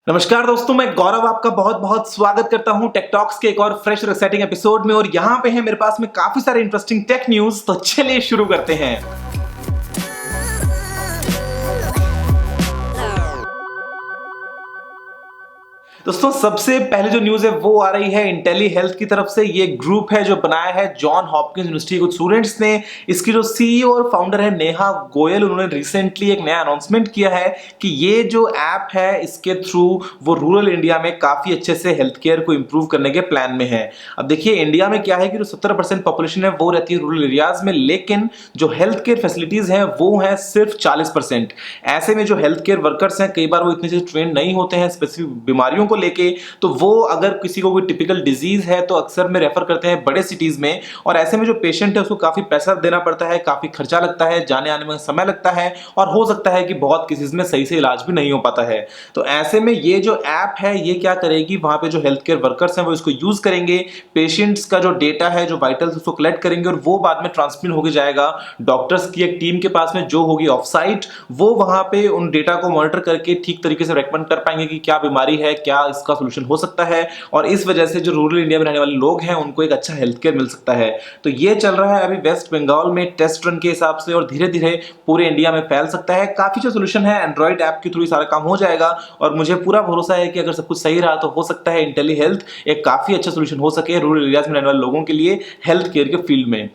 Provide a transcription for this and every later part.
नमस्कार दोस्तों, मैं गौरव आपका बहुत बहुत स्वागत करता हूं टेक टॉक्स के एक और फ्रेश और एक्साइटिंग एपिसोड में। और यहां पे है मेरे पास में काफी सारे इंटरेस्टिंग टेक न्यूज, तो चलिए शुरू करते हैं। दोस्तों सबसे पहले जो न्यूज है वो आ रही है इंटेली हेल्थ की तरफ से। ये ग्रुप है जो बनाया है जॉन हॉपकिंस यूनिवर्सिटी के कुछ स्टूडेंट्स ने। इसकी जो सीईओ और फाउंडर है नेहा गोयल, उन्होंने रिसेंटली एक नया अनाउंसमेंट किया है कि ये जो ऐप है इसके थ्रू वो रूरल इंडिया में काफी अच्छे से हेल्थ केयर को इंप्रूव करने के प्लान में है। अब देखिए इंडिया में क्या है कि जो 70% पॉपुलेशन है वो रहती है रूरल एरियाज में, लेकिन जो हेल्थ केयर फैसिलिटीज हैं वो है सिर्फ 40%। ऐसे में जो हेल्थ केयर वर्कर्स हैं कई बार वो इतने से ट्रेन नहीं होते हैं स्पेसिफिक बीमारियों को लेके, तो वो अगर किसी को कोई टिपिकल डिजीज है तो अक्सर में रेफर करते हैं बड़े सिटीज में। और ऐसे में जो पेशेंट है उसको काफी पैसा देना पड़ता है, काफी खर्चा लगता है, जाने आने में समय लगता है, और हो सकता है कि बहुत केसेस में सही से इलाज भी नहीं हो पाता है। तो ऐसे में ये जो ऐप है ये क्या करेगी, वहां पे जो हेल्थ केयर वर्कर्स हैं वो इसको यूज करेंगे, पेशेंट्स का जो डेटा है जो वाइटल्स उसको कलेक्ट करेंगे, और वो बाद में ट्रांसमिट होके जाएगा डॉक्टर्स की एक टीम के पास में जो होगी ऑफ साइट। वो वहां पे उन डेटा को मॉनिटर करके ठीक तरीके से रेकमेंड कर पाएंगे कि क्या बीमारी है, क्या इसका सोल्यूशन हो सकता है, और इस वजह से जो रूरल इंडिया में रहने वाले लोग हैं उनको एक अच्छा हेल्थ केयर मिल सकता है। तो ये चल रहा है अभी वेस्ट बंगाल में टेस्ट रन के हिसाब से, और धीरे धीरे पूरे इंडिया में फैल सकता है। काफी अच्छा सोल्यूशन है, एंड्रॉइड ऐप के थ्रू सारा काम हो जाएगा, और मुझे पूरा भरोसा है कि अगर सब कुछ सही रहा तो हो सकता है इंटेली हेल्थ एक काफी अच्छा सोल्यूशन हो सके रूरल एरियाज में रहने वाले लोगों के लिए हेल्थ केयर के फील्ड में।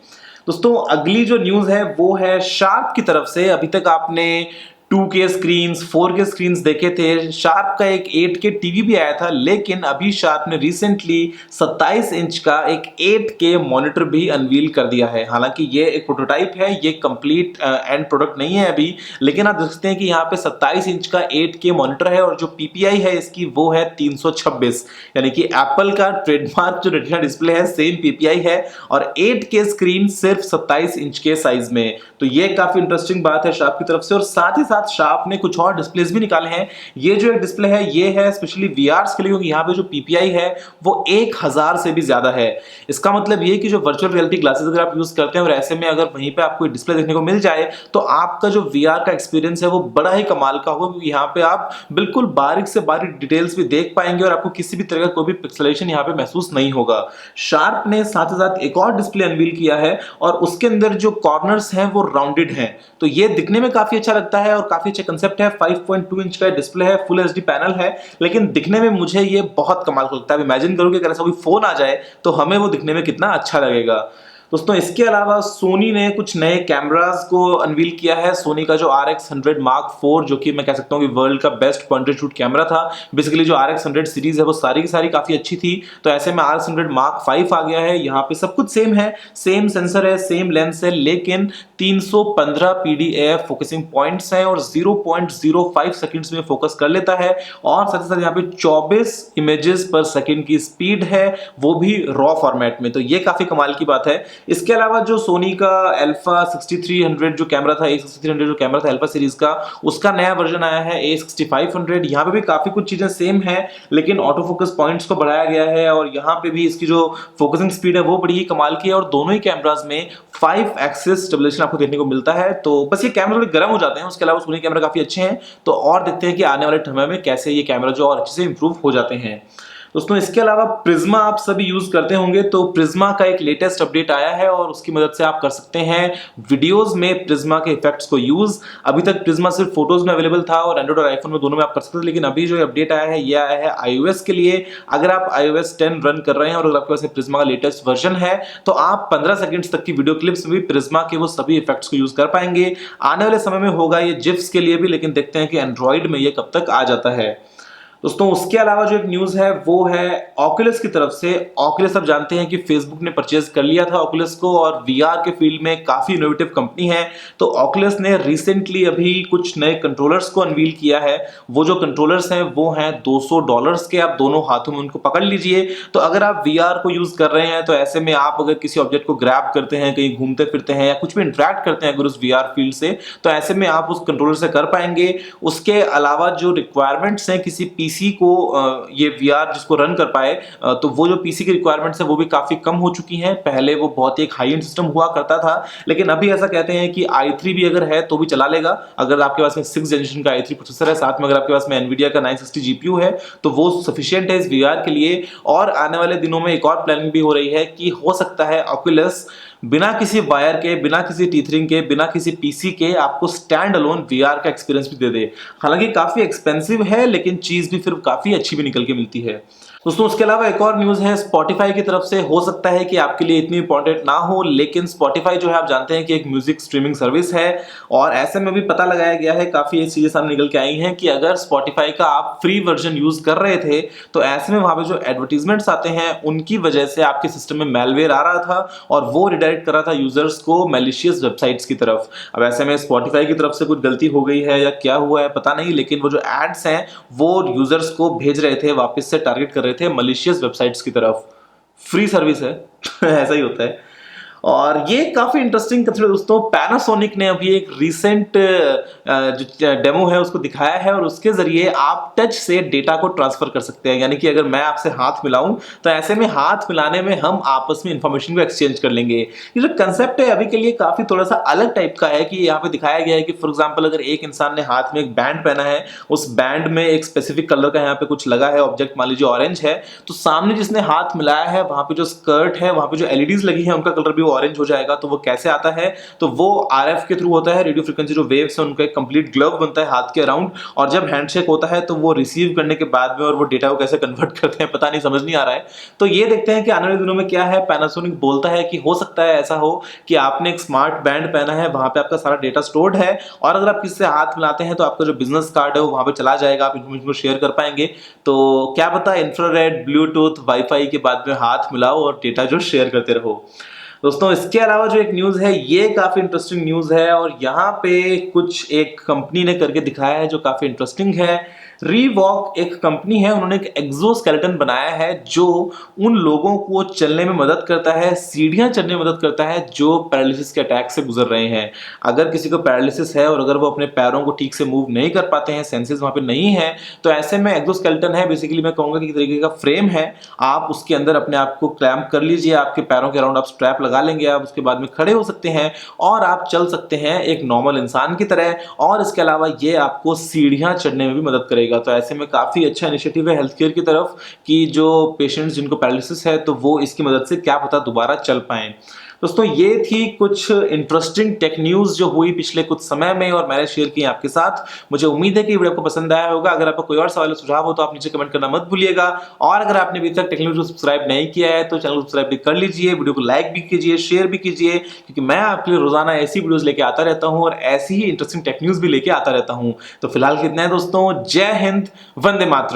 दोस्तों अगली जो न्यूज है वो है शार्प की तरफ से। अभी तक आपने 2K स्क्रीन्स, 4K स्क्रीन्स देखे थे। शार्प का एक 8K टीवी भी आया था, लेकिन अभी शार्प ने रिसेंटली 27 इंच का एक 8K मॉनिटर भी अनवील कर दिया है। हालांकि ये एक प्रोटोटाइप है, ये कंप्लीट एंड प्रोडक्ट नहीं है अभी, लेकिन आप देख सकते हैं कि यहाँ पे 27 इंच का 8K मॉनिटर है, और जो PPI है इसकी वो है 326, यानी कि एप्पल का ट्रेडमार्क जो रेटिना डिस्प्ले है सेम PPI है, और 8K स्क्रीन सिर्फ 27 इंच के साइज में। तो ये काफी इंटरेस्टिंग बात है शार्प की तरफ से। और साथ ही साथ शार्प ने कुछ और डिस्प्लेस भी निकाले हैं। ये जो एक डिस्प्ले है ये है स्पेशली वीआर्स के लिए, क्योंकि यहाँ पे जो PPI है वो 1000 से भी ज्यादा है। इसका मतलब ये कि जो वर्चुअल रियलिटी ग्लासेस अगर आप यूज करते हैं और ऐसे में अगर वहीं पे आपको डिस्प्ले देखने को मिल जाए तो आपका जो VR का एक्सपीरियंस है वो बड़ा ही कमाल का होगा, क्योंकि यहाँ पे आप बिल्कुल बारीक से बारीक डिटेल्स भी देख पाएंगे, और आपको किसी भी तरह का कोई भी पिक्सेलेशन यहाँ पे महसूस नहीं होगा। शार्प ने साथ ही साथ एक और डिस्प्ले अनवील किया है, और उसके अंदर जो कॉर्नर्स हैं वो राउंडेड हैं, तो ये दिखने में काफी अच्छा लगता है और काफी अच्छा कंसेप्ट है। 5.2 इंच का डिस्प्ले है, फुल HD पैनल है, लेकिन दिखने में मुझे ये बहुत कमाल का लगता है। इमेजिन करो कि अगर ऐसा कोई फोन आ जाए तो हमें वो दिखने में कितना अच्छा लगेगा। दोस्तों इसके अलावा सोनी ने कुछ नए कैमरास को अनवील किया है। सोनी का जो RX100 Mark IV, जो कि मैं कह सकता हूँ कि वर्ल्ड का best point and shoot camera था। बेसिकली जो RX100 सीरीज है वो सारी की सारी काफी अच्छी थी, तो ऐसे में RX100 Mark V आ गया है। यहाँ पे सब कुछ सेम है, सेम सेंसर है, सेम लेंस है, लेकिन 315 PDAF फोकसिंग पॉइंट्स हैं और 0.05 सेकंड्स में फोकस कर लेता है, और साथ ही साथ यहाँ पे 24 इमेजेस पर सेकंड की स्पीड है, वो भी रॉ फॉर्मेट में। तो ये काफी कमाल की बात है। इसके अलावा जो सोनी का अल्फा 6300 जो कैमरा था, A6300 जो कैमरा था अल्फा सीरीज का, उसका नया वर्जन आया है A6500। यहाँ पे भी काफी कुछ चीजें सेम है, लेकिन ऑटो फोकस पॉइंट्स को बढ़ाया गया है, और यहाँ पे भी इसकी जो फोकसिंग स्पीड है वो बड़ी ही कमाल की है, और दोनों ही कैमरास में 5 एक्सिस स्टेबलाइजेशन आपको देखने को मिलता है। तो बस ये कैमरा थोड़े गर्म हो जाते हैं, उसके अलावा सोनी कैमरा काफी अच्छे हैं। तो और देखते हैं कि आने वाले समय में कैसे ये कैमरा जो और अच्छे से इंप्रूव हो जाते हैं। दोस्तों इसके अलावा प्रिज्मा आप सभी यूज करते होंगे, तो प्रिज्मा का एक लेटेस्ट अपडेट आया है, और उसकी मदद से आप कर सकते हैं वीडियोस में प्रिज्मा के इफेक्ट्स को यूज। अभी तक प्रिज्मा सिर्फ फोटोज में अवेलेबल था, और एंड्रॉइड और आईफोन में दोनों में आप कर सकते थे, लेकिन अभी जो अपडेट आया है ये आया है iOS के लिए। अगर आप iOS 10 रन कर रहे हैं और अगर आपके पास प्रिज्मा का लेटेस्ट वर्जन है तो आप 15 सेकंड्स तक की वीडियो क्लिप्स में भी प्रिज्मा के वो सभी इफेक्ट्स को यूज कर पाएंगे। आने वाले समय में होगा ये जिफ्स के लिए भी, लेकिन देखते हैं कि एंड्रॉइड में ये कब तक आ जाता है। दोस्तों उसके अलावा जो एक न्यूज है वो है ऑक्यूलस की तरफ से। ऑक्यूलस आप जानते हैं कि फेसबुक ने परचेज कर लिया था ऑक्यूलस को, और VR के फील्ड में काफी इनोवेटिव कंपनी है। तो ऑक्यूलस ने रिसेंटली अभी कुछ नए कंट्रोलर्स को अनवील किया है। वो जो कंट्रोलर्स हैं वो हैं $200 के, आप दोनों हाथों में उनको पकड़ लीजिए। तो अगर आप VR को यूज कर रहे हैं तो ऐसे में आप अगर किसी ऑब्जेक्ट को ग्रैब करते हैं, कहीं घूमते फिरते हैं या कुछ भी इंटरेक्ट करते हैं अगर उस VR फील्ड से, तो ऐसे में आप उस कंट्रोलर से कर पाएंगे। उसके अलावा जो रिक्वायरमेंट्स हैं किसी PC पीसी को ये वीआर जिसको रन कर पाए, तो वो जो पीसी की रिक्वायरमेंट्स है वो भी काफी कम हो चुकी हैं। पहले वो बहुत ही एक हाई एंड सिस्टम हुआ करता था, लेकिन अभी ऐसा कहते हैं कि i3 भी अगर है तो भी चला लेगा। अगर आपके पास में 6 जनरेशन का i3 प्रोसेसर है, साथ में अगर आपके पास में एनवीडिया का 960 जीपीयू है, तो वो सफिशिएंट है इस वीआर के लिए। और आने वाले दिनों में एक और प्लानिंग भी हो रही है कि हो सकता है ऑक्यूलस बिना किसी वायर के, बिना किसी टीथरिंग के, बिना किसी पीसी के आपको स्टैंड अलोन वीआर का एक्सपीरियंस भी दे दे। हालांकि काफी एक्सपेंसिव है, लेकिन चीज भी फिर काफी अच्छी भी निकल के मिलती है। दोस्तों उसके अलावा एक और न्यूज है स्पॉटिफाई की तरफ से। हो सकता है कि आपके लिए इतनी इंपॉर्टेंट ना हो, लेकिन स्पॉटिफाई जो है आप जानते हैं कि एक म्यूजिक स्ट्रीमिंग सर्विस है, और ऐसे में भी पता लगाया गया है, काफी ऐसी चीजें सामने निकल के आई हैं कि अगर स्पॉटिफाई का आप फ्री वर्जन यूज कर रहे थे, तो ऐसे में वहां पे जो एडवर्टीजमेंट्स आते हैं उनकी वजह से आपके सिस्टम में मेलवेयर आ रहा था और वो रिडायरेक्ट कर रहा था यूजर्स को मैलिशियस वेबसाइट्स की तरफ। अब ऐसे में स्पॉटिफाई की तरफ से कुछ गलती हो गई है या क्या हुआ है पता नहीं, लेकिन वो जो एड्स हैं वो यूजर्स को भेज रहे थे, वापस से टारगेट कर रहे थे मलिशियस वेबसाइट्स की तरफ। फ्री सर्विस है ऐसा ही होता है। और ये काफी इंटरेस्टिंग कंसीडर दोस्तों, पैनासोनिक ने अभी एक रीसेंट जो डेमो है उसको दिखाया है, और उसके जरिए आप टच से डेटा को ट्रांसफर कर सकते हैं। यानी कि अगर मैं आपसे हाथ मिलाऊं तो ऐसे में हाथ मिलाने में हम आपस में इंफॉर्मेशन को एक्सचेंज कर लेंगे। ये जो कंसेप्ट है अभी के लिए काफी थोड़ा सा अलग टाइप का है, कि यहाँ पे दिखाया गया है कि फॉर एग्जाम्पल अगर एक इंसान ने हाथ में एक बैंड पहना है, उस बैंड में एक स्पेसिफिक कलर का यहाँ पे कुछ लगा है, ऑब्जेक्ट मान लीजिए ऑरेंज है, तो सामने जिसने हाथ मिलाया है वहां पे जो स्कर्ट है, वहां पे जो एलईडीज लगी है उनका कलर भी ऑरेंज हो जाएगा। तो वो कैसे आता है, तो वो आरएफ के थ्रू होता है, रेडियो फ्रीक्वेंसी जो वेव्स है उनका एक कंप्लीट ग्लोव बनता है हाथ के अराउंड, और जब हैंडशेक होता है तो वो रिसीव करने के बाद में और वो डेटा को कैसे कन्वर्ट करते हैं पता नहीं, समझ नहीं आ रहा है। तो ये देखते हैं कि आने वाले दिनों में क्या है। पैनासोनिक बोलता है कि हो सकता है ऐसा हो कि आपने एक स्मार्ट बैंड पहना है, वहां पे आपका सारा डेटा स्टोर्ड है, और अगर आप किसी से हाथ मिलाते हैं तो आपका जो बिजनेस कार्ड है वो वहां पे चला जाएगा, आप इन्फॉर्मेशन को शेयर कर पाएंगे। तो क्या पता इंफ्रारेड, ब्लूटूथ, वाईफाई के बाद में हाथ मिलाओ और डेटा जो शेयर करते रहो। दोस्तों इसके अलावा जो एक न्यूज है ये काफी इंटरेस्टिंग न्यूज है, और यहाँ पे कुछ एक कंपनी ने करके दिखाया है जो काफी इंटरेस्टिंग है। रीवॉक एक कंपनी है, उन्होंने एक एक्सोस्केलेटन बनाया है जो उन लोगों को चलने में मदद करता है, सीढ़ियां चढ़ने में मदद करता है जो पैरालिसिस के अटैक से गुजर रहे हैं। अगर किसी को पैरालिसिस है और अगर वो अपने पैरों को ठीक से मूव नहीं कर पाते हैं, सेंसेस वहां पे नहीं है, तो ऐसे में एक्सोस्केलेटन है बेसिकली, मैं कहूंगा कि तरीके का फ्रेम है, आप उसके अंदर अपने आप को क्लैम्प कर लीजिए, आपके पैरों के अराउंड आप स्ट्रैप लगा लेंगे, आप उसके बाद में खड़े हो सकते हैं और आप चल सकते हैं एक नॉर्मल इंसान की तरह। और इसके अलावा ये आपको सीढ़ियां चढ़ने में भी मदद करेगा। तो ऐसे में काफी अच्छा इनिशिएटिव है हेल्थ केयर की तरफ कि जो पेशेंट्स जिनको पैरालिसिस है तो वो इसकी मदद से क्या पता दोबारा चल पाएं। दोस्तों ये थी कुछ इंटरेस्टिंग टेक न्यूज जो हुई पिछले कुछ समय में और मैंने शेयर की आपके साथ। मुझे उम्मीद है कि वीडियो आपको पसंद आया होगा। अगर आपका कोई और सवाल या सुझाव हो तो आप नीचे कमेंट करना मत भूलिएगा, और अगर आपने अभी तक टेक्निकल को सब्सक्राइब नहीं किया है तो चैनल को सब्सक्राइब भी कर लीजिए, वीडियो को लाइक भी कीजिए, शेयर भी कीजिए, क्योंकि मैं आपके लिए रोजाना ऐसी वीडियोस लेके आता रहता हूं और ऐसी ही इंटरेस्टिंग टेक न्यूज भी लेके आता रहता हूं। तो फिलहाल कितना है दोस्तों, जय हिंद, वंदे मातरम।